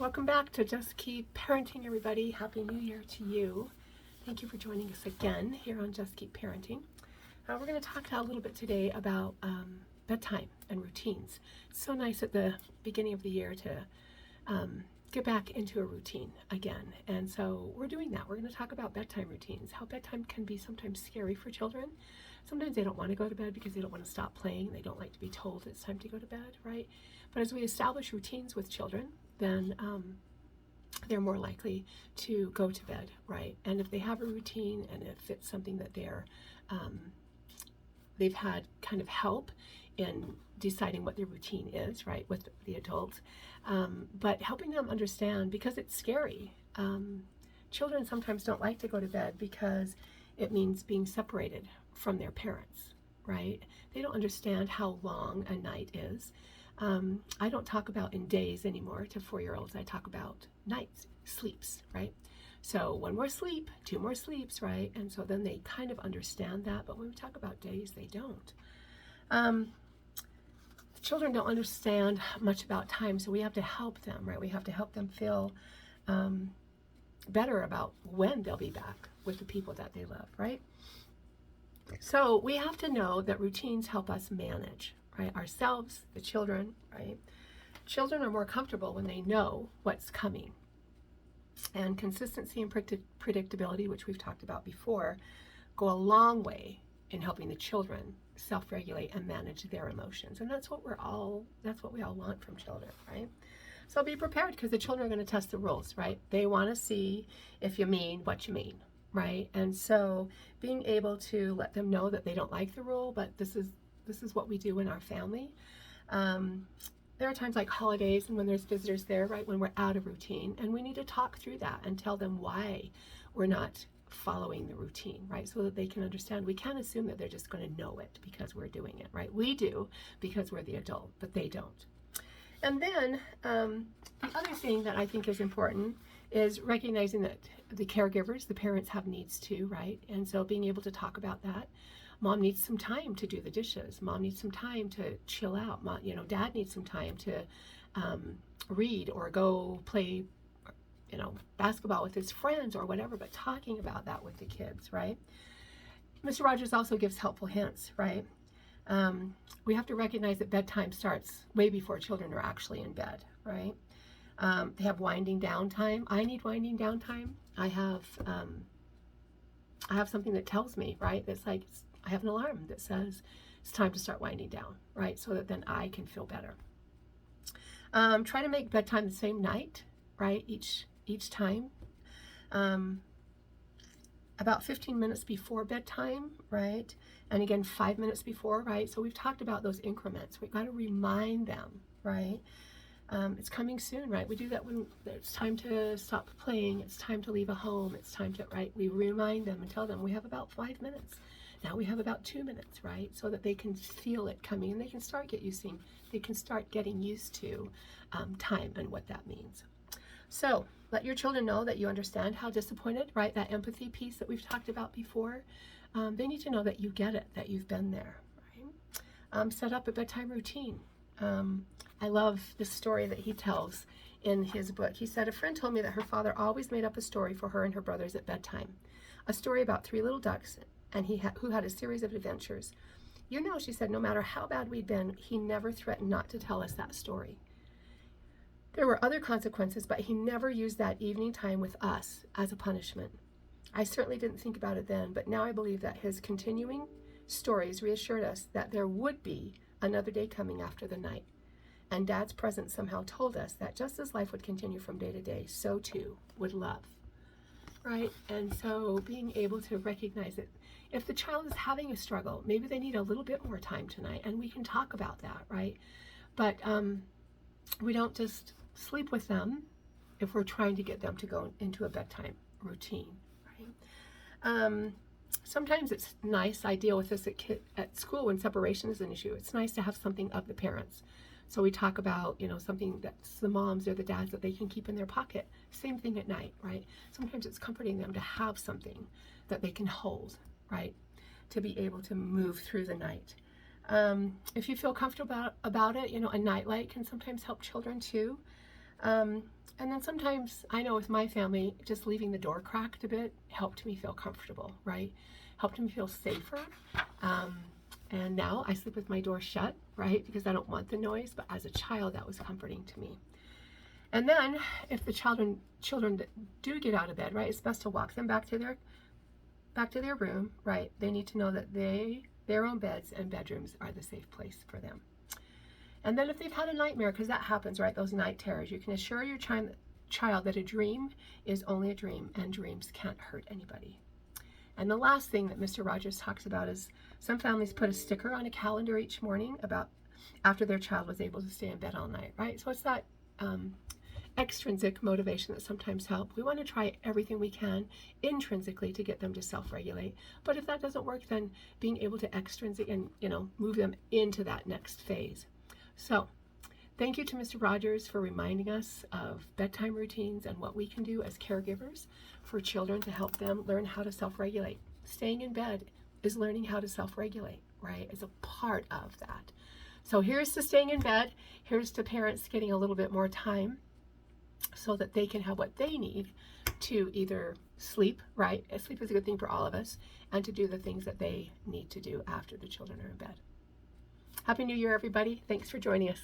Welcome back to Just Keep Parenting, everybody. Happy New Year to you. Thank you for joining us again here on Just Keep Parenting. We're going to talk a little bit today about bedtime and routines. It's so nice at the beginning of the year to get back into a routine again. And so we're doing that. We're going to talk about bedtime routines, how bedtime can be sometimes scary for children. Sometimes they don't want to go to bed because they don't want to stop playing. They don't like to be told it's time to go to bed, right? But as we establish routines with children, then they're more likely to go to bed, right? And if they have a routine and if it's something that they've had kind of help in deciding what their routine is, right, with the adults, but helping them understand, because it's scary. Children sometimes don't like to go to bed because it means being separated from their parents, right? They don't understand how long a night is. I don't talk about in days anymore to 4-year-olds. I talk about nights, sleeps, right? So one more sleep, 2 more sleeps, right? And so then they kind of understand that. But when we talk about days, they don't. Children don't understand much about time, so we have to help them, right? We have to help them feel better about when they'll be back with the people that they love, right? So we have to know that routines help us manage, right? Ourselves, the children, right? Children are more comfortable when they know what's coming. And consistency and predictability, which we've talked about before, go a long way in helping the children self-regulate and manage their emotions. And that's what we all want from children, right? So be prepared, because the children are going to test the rules, right? They want to see if you mean what you mean, right? And so being able to let them know that they don't like the rule, but this is what we do in our family. There are times like holidays and when there's visitors there, right, when we're out of routine, and we need to talk through that and tell them why we're not following the routine, right, so that they can understand. We can't assume that they're just going to know it because we're doing it, right? We do because we're the adult, but they don't. And then the other thing that I think is important is recognizing that the caregivers, the parents, have needs too, right? And so being able to talk about that. Mom needs some time to do the dishes. Mom needs some time to chill out. Dad needs some time to read or go play, basketball with his friends or whatever, but talking about that with the kids, right? Mr. Rogers also gives helpful hints, right? We have to recognize that bedtime starts way before children are actually in bed, right? They have winding down time. I need winding down time. I have something that tells me, right? That's like, I have an alarm that says it's time to start winding down, right? So that then I can feel better. Try to make bedtime the same night, right? Each time. About 15 minutes before bedtime, right? And again, 5 minutes before, right? So we've talked about those increments. We've got to remind them, right? It's coming soon, right? We do that when it's time to stop playing. It's time to leave a home. It's time to, right? We remind them and tell them we have about 5 minutes. Now we have about 2 minutes, right? So that they can feel it coming and they can start getting used to time and what that means. So let your children know that you understand how disappointed, right? That empathy piece that we've talked about before. They need to know that you get it, that you've been there, right? Set up a bedtime routine. I love this story that he tells in his book. He said, a friend told me that her father always made up a story for her and her brothers at bedtime. A story about 3 little ducks and who had a series of adventures. She said, no matter how bad we'd been, he never threatened not to tell us that story. There were other consequences, but he never used that evening time with us as a punishment. I certainly didn't think about it then, but now I believe that his continuing stories reassured us that there would be another day coming after the night. And Dad's presence somehow told us that just as life would continue from day to day, so too would love, right? And so being able to recognize it. If the child is having a struggle, maybe they need a little bit more time tonight, and we can talk about that, right? But we don't just sleep with them if we're trying to get them to go into a bedtime routine, right? Sometimes it's nice. I deal with this at school when separation is an issue. It's nice to have something of the parents. So we talk about, something that's the moms or the dads that they can keep in their pocket. Same thing at night, right? Sometimes it's comforting them to have something that they can hold, right? To be able to move through the night. If you feel comfortable about it, a nightlight can sometimes help children too. And then sometimes, I know with my family, just leaving the door cracked a bit helped me feel comfortable, right? Helped me feel safer. And now I sleep with my door shut, right? Because I don't want the noise, but as a child, that was comforting to me. And then if the children do get out of bed, right, it's best to walk them back to their room, right? They need to know that their own beds and bedrooms are the safe place for them. And then if they've had a nightmare, because that happens, right, those night terrors, you can assure your child that a dream is only a dream and dreams can't hurt anybody. And the last thing that Mr. Rogers talks about is some families put a sticker on a calendar each morning about after their child was able to stay in bed all night, right? So it's that extrinsic motivation that sometimes helps. We want to try everything we can intrinsically to get them to self-regulate. But if that doesn't work, then being able to extrinsic and, move them into that next phase. So thank you to Mr. Rogers for reminding us of bedtime routines and what we can do as caregivers for children to help them learn how to self-regulate. Staying in bed is learning how to self-regulate, right? It's a part of that. So here's to staying in bed. Here's to parents getting a little bit more time so that they can have what they need to either sleep, right? Sleep is a good thing for all of us, and to do the things that they need to do after the children are in bed. Happy New Year, everybody. Thanks for joining us.